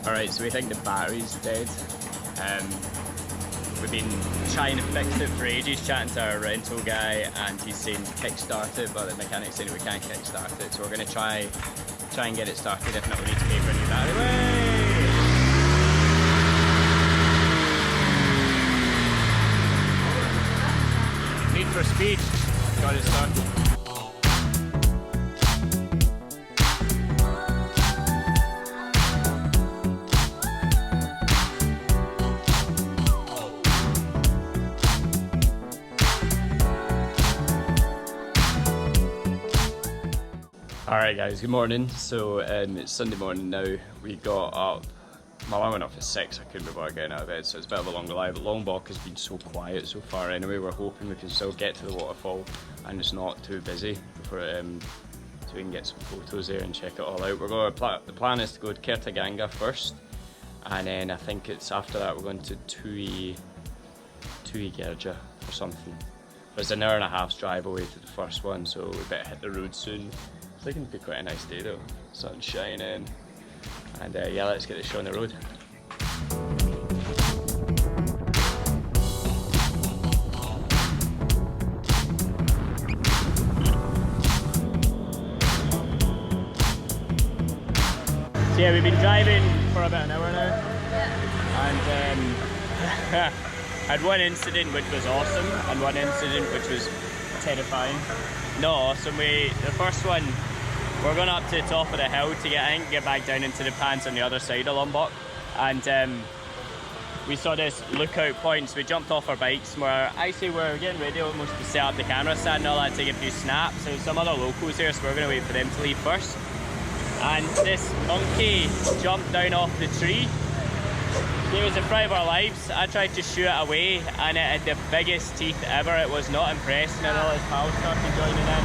Alright, so we think the battery's dead. We've been trying to fix it for ages, chatting to our rental guy, and he's saying kickstart it, but the mechanic's saying we can't kickstart it. So we're going to try and get it started. If not, we need to pay for a new battery. Way! Need for speed. Got it started. Alright guys, good morning. So it's Sunday morning now. We got up, my alarm went off at 6, I couldn't be bothered getting out of bed, so it's a bit of a longer lie, but Lombok has been so quiet so far anyway. We're hoping we can still get to the waterfall and it's not too busy so we can get some photos there and check it all out. The plan is to go to Kerta Gangga first, and then I think it's after that we're going to Tiu Teja or something. But it's an hour and a half's drive away to the first one, so we better hit the road soon. It's looking to be quite a nice day though, sun's shining, and yeah, let's get this show on the road. So yeah, we've been driving for about an hour now, and had one incident which was awesome and one incident which was terrifying. Not awesome. The first one, we're going up to the top of the hill to get back down into the pans on the other side of Lombok, and we saw this lookout point, so we jumped off our bikes and we're getting ready almost to set up the camera stand and all that, take a few snaps. There's some other locals here, so we're going to wait for them to leave first. And this monkey jumped down off the tree. He was in front of our lives. I tried to shoo it away and it had the biggest teeth ever. It was not impressed, and all his pals started joining in.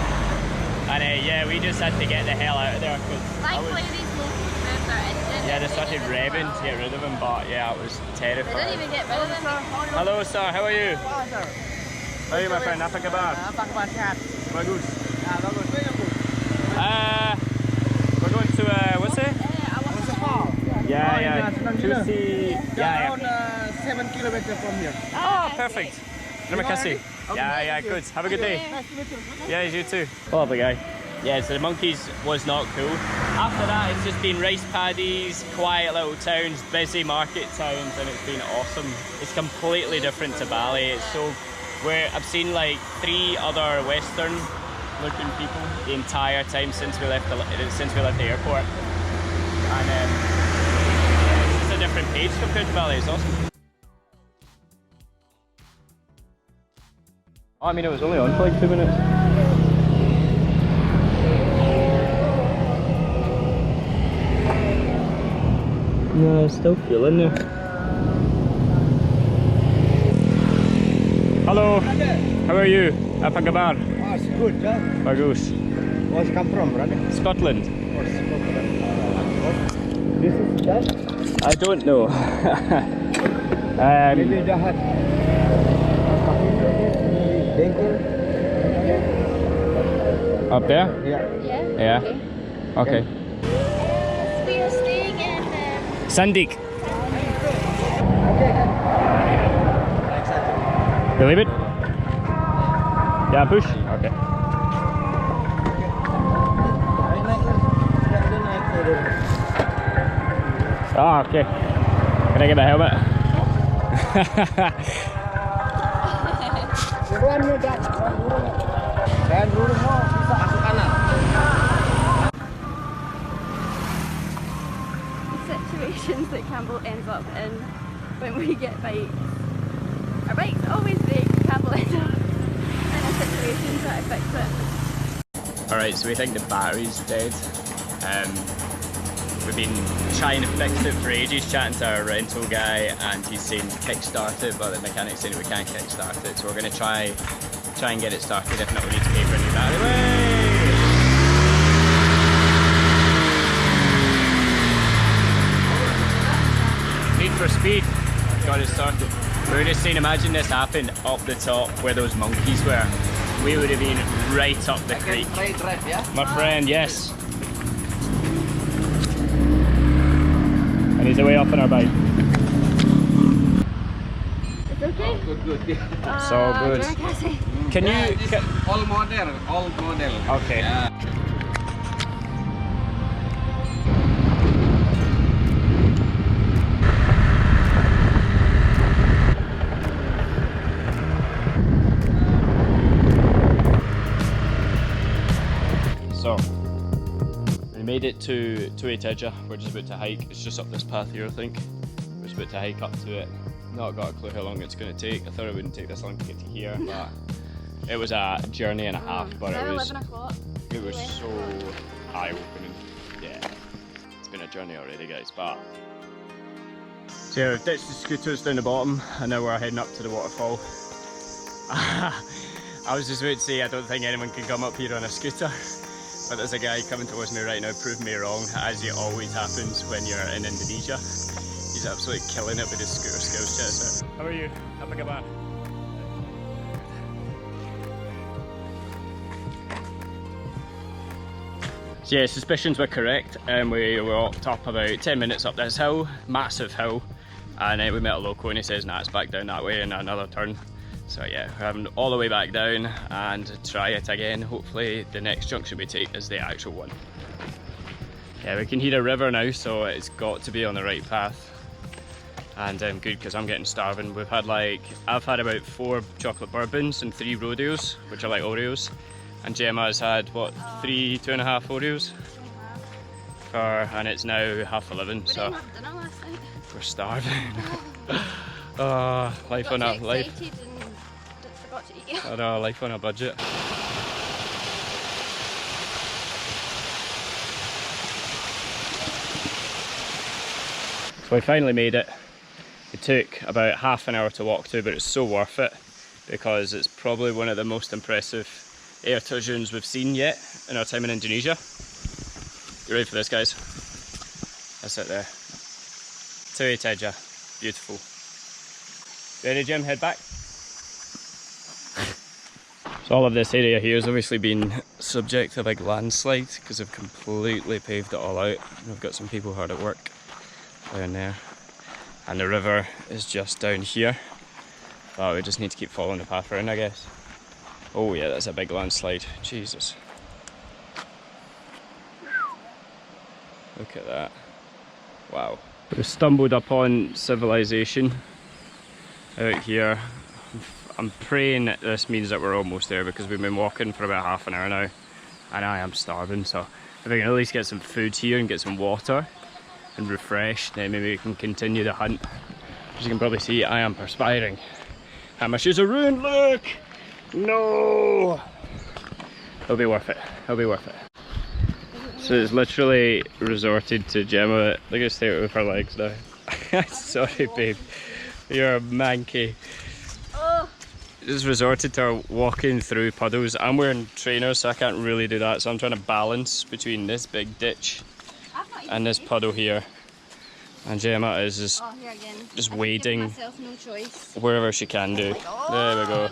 And yeah, we just had to get the hell out of there. Thankfully these local birds are Indian. Yeah, they started revving to get rid of him, but yeah, it was terrifying. They didn't even get rid of him. Hello sir, how are you? Hello sir. How are you my friend? Apa kabar? Apa kabar, sehat? Bagus. Bagus. We're going to, what's it? Waterfall. Yeah. To see... Around 7 kilometers from here. Oh, perfect. Terima kasih. Yeah, good. Have a good day. Nice to meet you. Yeah, you too. Lovely guy. Yeah, so the monkeys was not cool. After that, it's just been rice paddies, quiet little towns, busy market towns, and it's been awesome. It's completely different to Bali. It's so... I've seen like 3 other Western looking people the entire time since we left the airport, and it's just a different page compared to Bali. It's awesome. Oh, I mean, it was only on for like 2 minutes. No, still feeling there. Hello, how are you? Apa kabar? Oh, it's good, huh? Bagus. Where's it come from, brother? Scotland. Oh, Scotland. This is that? I don't know. Maybe Jahat. Up there? Yeah. Yeah. Okay. We are staying in Sandik. You leave it? Yeah, push. Okay. Oh, okay. Can I get my helmet? situations that Campbell ends up in when we get bikes. Our bikes always break, Campbell ends up in a situation trying to fix it. Alright, so we think the battery's dead. We've been trying to fix it for ages, chatting to our rental guy, and he's saying kickstart it, but the mechanic's saying we can't kickstart it. So we're going to try and get it started. If not, we need to pay for a new battery. Way! Need for speed. Got it started. We were just saying, imagine this happened up the top where those monkeys were. We would have been right up the creek. Drive, yeah? My friend, yes. And he's the way up on our bike? It's okay? Good. It's all good. Can you... All model. Okay. Yeah. So, we made it to Tiu Teja. We're just about to hike. It's just up this path here, I think. We're just about to hike up to it. Not got a clue how long it's going to take. I thought it wouldn't take this long to get to here, but it was a journey and a half. But it was 11 o'clock. It was so eye-opening. Yeah, it's been a journey already, guys. But so yeah, we've ditched the scooters down the bottom, and now we're heading up to the waterfall. I was just about to say I don't think anyone can come up here on a scooter. But there's a guy coming towards me right now proving me wrong, as it always happens when you're in Indonesia. He's absolutely killing it with his scooter skills. Cheers. How are you? Apa kabar? So yeah, suspicions were correct. We walked up about 10 minutes up this hill, massive hill, and we met a local and he says, nah, it's back down that way and another turn. So yeah, we're having all the way back down and try it again. Hopefully the next junction we take is the actual one. Yeah, we can hear a river now, so it's got to be on the right path. And good, because I'm getting starving. I've had about 4 chocolate bourbons and 3 rodeos, which are like Oreos. And Gemma's had, what, 2.5 Oreos? And it's now 11:30, so We didn't have dinner last night. we're starving. Life on a life. Forgot to eat. I know, life on a budget. So we finally made it. It took about half an hour to walk to, but it's so worth it because it's probably one of the most impressive air turbines we've seen yet in our time in Indonesia. You ready for this, guys? That's it there. Tiu Teja. Beautiful. Ready, Jim? Head back. So all of this area here has obviously been subject to a big landslide because they've completely paved it all out. We've got some people hard at work down there. And the river is just down here. But we just need to keep following the path around, I guess. Oh yeah, that's a big landslide. Jesus. Look at that. Wow. We've stumbled upon civilization out here. I'm praying that this means that we're almost there because we've been walking for about half an hour now and I am starving, so if we can at least get some food here and get some water and refresh, then maybe we can continue the hunt. As you can probably see, I am perspiring and my shoes are ruined, look! No! It'll be worth it, it'll be worth it. So it's literally resorted to Gemma, look at her stay with her legs now. Sorry babe, you're a manky. Just resorted to walking through puddles. I'm wearing trainers so I can't really do that, so I'm trying to balance between this big ditch and this puddle here. And Gemma is just wading No choice. wherever she can do. There we go.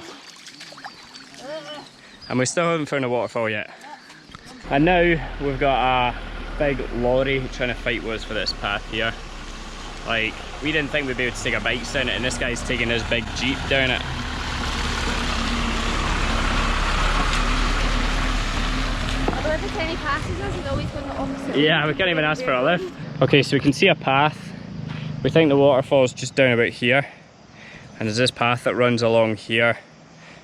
And we still haven't found a waterfall yet. And now we've got a big lorry trying to fight with us for this path here. Like, we didn't think we'd be able to take our bikes down it, and this guy's taking his big Jeep down it. Although every time he passes us, he's always going the opposite way. Yeah, we can't even ask for a lift. Okay, so we can see a path. We think the waterfall's just down about here. And there's this path that runs along here.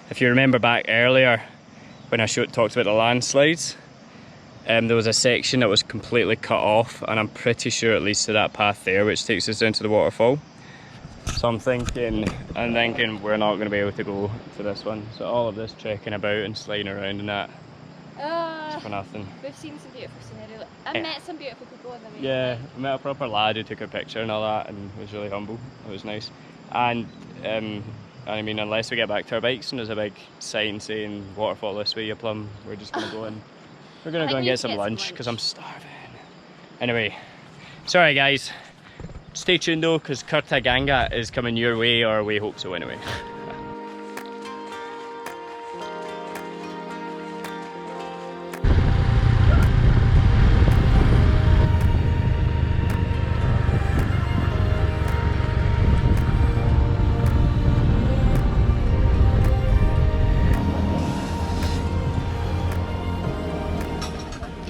If you remember back earlier, when I talked about the landslides, there was a section that was completely cut off, and I'm pretty sure it leads to that path there, which takes us down to the waterfall. So I'm thinking we're not going to be able to go to this one. So all of this trekking about and sliding around and that, for nothing. We've seen some beautiful scenery. I met some beautiful people on the way. Yeah, I met a proper lad who took a picture and all that and was really humble. It was nice. And I mean, unless we get back to our bikes and there's a big sign saying waterfall this way, you plum, we're just going to go in. We're going to go and get some lunch because I'm starving. Anyway, sorry guys. Stay tuned though, because Kerta Gangga is coming your way, or we hope so anyway.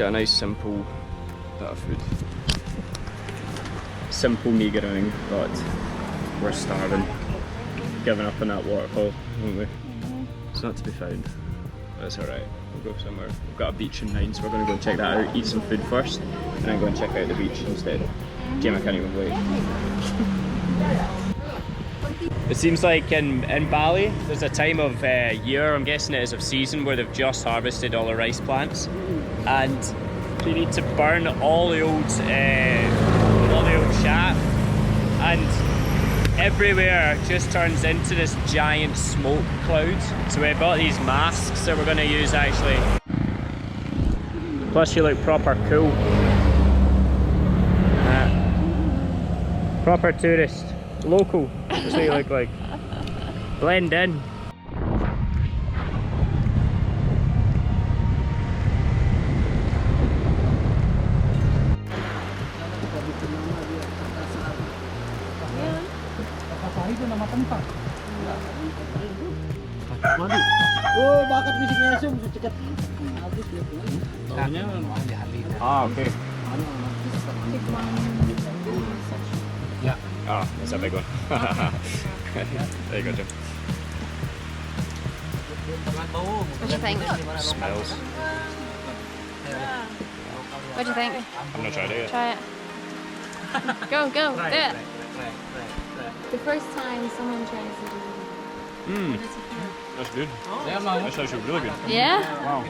get a nice simple bit of food. Simple meagering, but we're starving. Giving up on that waterfall, won't we? It's not to be found. But it's alright. We'll go somewhere. We've got a beach in mind, so we're going to go and check that out, eat some food first, and then go and check out the beach instead. Gemma can't even wait. It seems like in Bali, there's a time of year, I'm guessing it is of season, where they've just harvested all the rice plants, and they need to burn all the old chaff, and everywhere just turns into this giant smoke cloud. So we bought these masks that we're going to use actually. Plus you look proper cool. Proper tourist. Local. That's what you look like. Blend in. Oh, bakit musiknya sum cekat. Ah, okay. Yeah. Oh, that's a big one. There you go, Jim. What do you think? Smells. What do you think? I'm not trying to do it. Try it. Go, do it. The first time someone tries to do it. Mmm, that's good. That's actually really good. Yeah? Wow.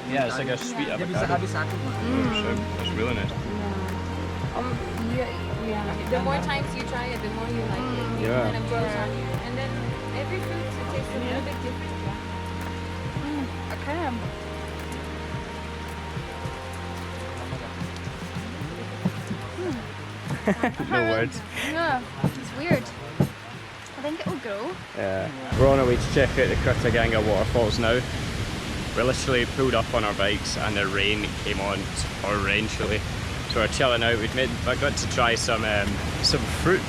Yeah, it's like a sweet avocado. That's really nice. Yeah. The more times you try it, the more you like it. Yeah. And it grows on you. And then every fruit it tastes a little bit different. Okay. No words. Yeah, it's weird. I think it will grow. Yeah. We're on our way to check out the Kerta Gangga waterfalls now. We literally pulled up on our bikes and the rain came on torrentially. So we're chilling out. I got to try some fruit.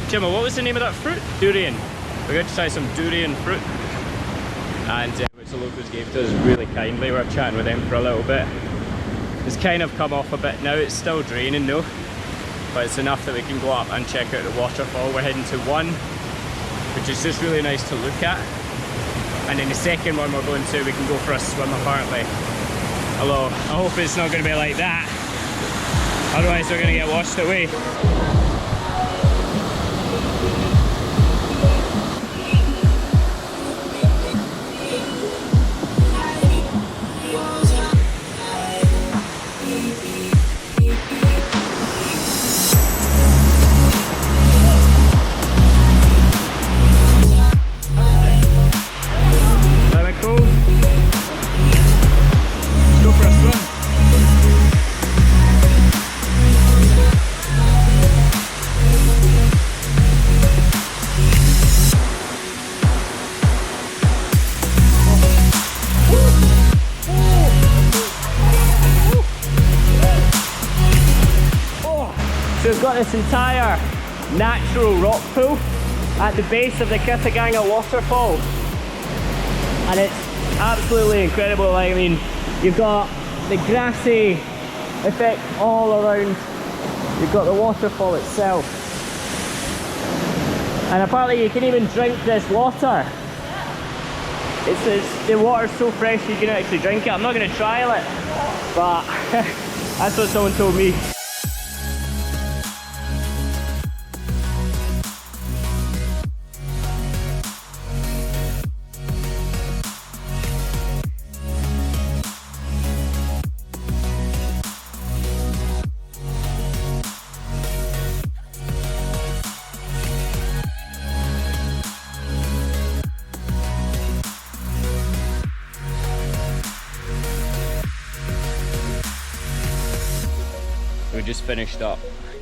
Gemma, what was the name of that fruit? Durian. We got to try some durian fruit. And which the locals gave to us really kindly. We were chatting with them for a little bit. It's kind of come off a bit now. It's still draining though. But it's enough that we can go up and check out the waterfall. We're heading to one, which is just really nice to look at. And then the second one we're going to, we can go for a swim apparently. Although, I hope it's not going to be like that. Otherwise we're going to get washed away. So we've got this entire natural rock pool at the base of the Kerta Gangga waterfall, and it's absolutely incredible. Like, I mean, you've got the grassy effect all around, you've got the waterfall itself, and apparently you can even drink this water. The water's so fresh you can actually drink it. I'm not going to trial it, but that's what someone told me. We just finished up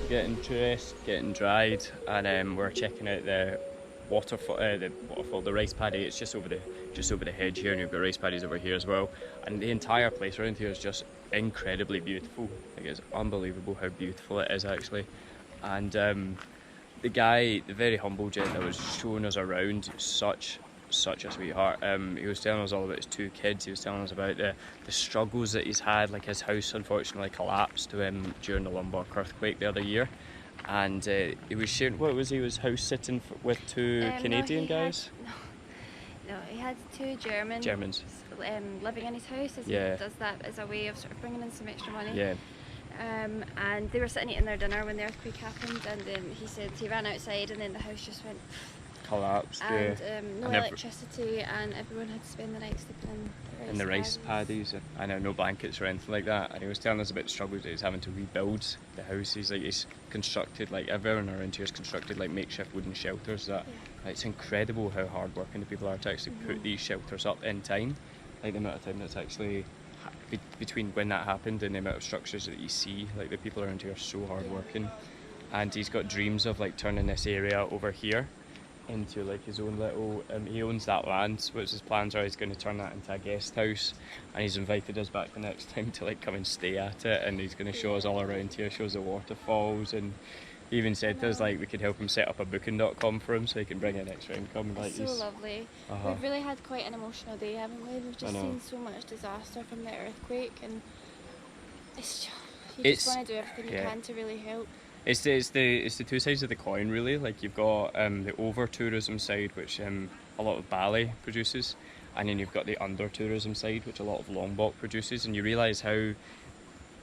getting dressed, getting dried, and we're checking out the waterfall, the rice paddy. It's just over the hedge here, and you've got rice paddies over here as well. And the entire place around here is just incredibly beautiful. Like, it's unbelievable how beautiful it is actually. And the very humble gent that was showing us around, such such a sweetheart. He was telling us all about his 2 kids. He was telling us about the struggles that he's had. Like his house unfortunately collapsed to him during the Lombok earthquake the other year, and he was sharing, what was he was house sitting with 2 Canadian guys. No, he had 2 Germans living in his house. As he does that as a way of sort of bringing in some extra money. Yeah. And they were sitting eating their dinner when the earthquake happened, and he said he ran outside and then the house just went collapsed. And no electricity, and everyone had to spend the night sleeping in the rice paddies. I know, no blankets or anything like that. And he was telling us about the struggles that he's having to rebuild the house. He's constructed, like everyone around here has constructed like makeshift wooden shelters. That it's incredible how hard working the people are to actually put these shelters up in time. Like the amount of time that's actually between when that happened and the amount of structures that you see. Like the people around here are so hard working, and he's got dreams of like turning this area over here into like his own little, he owns that land, which his plans are he's going to turn that into a guest house, and he's invited us back the next time to like come and stay at it, and he's going to show us all around here, show us the waterfalls, and he even said to us like we could help him set up a booking.com for him so he can bring in extra income. Like so lovely. We've really had quite an emotional day, haven't we? We've just seen so much disaster from the earthquake, and it's just want to do everything you can to really help. It's the 2 sides of the coin, really. Like you've got the over tourism side, which a lot of Bali produces, and then you've got the under tourism side, which a lot of Lombok produces, and you realise how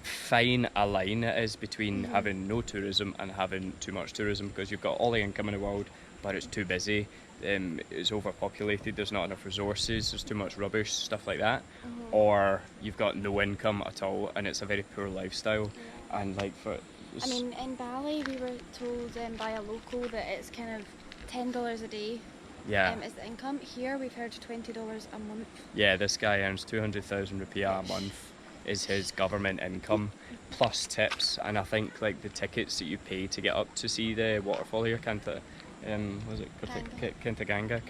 fine a line it is between having no tourism and having too much tourism, because you've got all the income in the world, but it's too busy, it's overpopulated, there's not enough resources, there's too much rubbish, stuff like that, or you've got no income at all, and it's a very poor lifestyle, and like I mean, in Bali we were told by a local that it's kind of $10 a day is the income. Here we've heard $20 a month. Yeah, this guy earns 200,000 rupiah a month is his government income, plus tips, and I think like the tickets that you pay to get up to see the waterfall here, Kerta Gangga,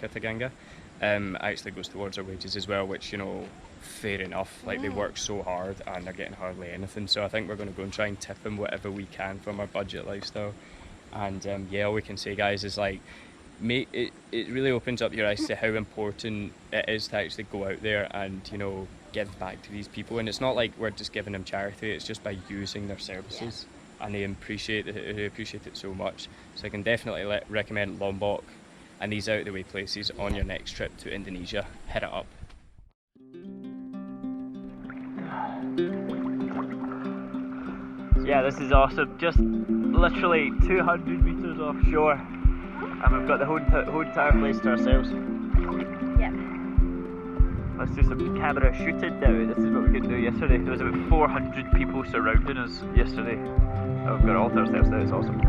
actually goes towards their wages as well, which, you know, fair enough. Like they work so hard and they're getting hardly anything, so I think we're going to go and try and tip them whatever we can from our budget lifestyle. And all we can say, guys, is like it really opens up your eyes to how important it is to actually go out there and, you know, give back to these people. And it's not like we're just giving them charity, it's just by using their services, and they appreciate it so much. So I can definitely recommend Lombok and these out of the way places on your next trip to Indonesia. Hit it up. Yeah, this is awesome. Just literally 200 meters offshore, and we've got the whole entire place to ourselves. Yep. Let's do some camera shooting now. This is what we couldn't do yesterday. There was about 400 people surrounding us yesterday. We've got it all to ourselves now. It's awesome.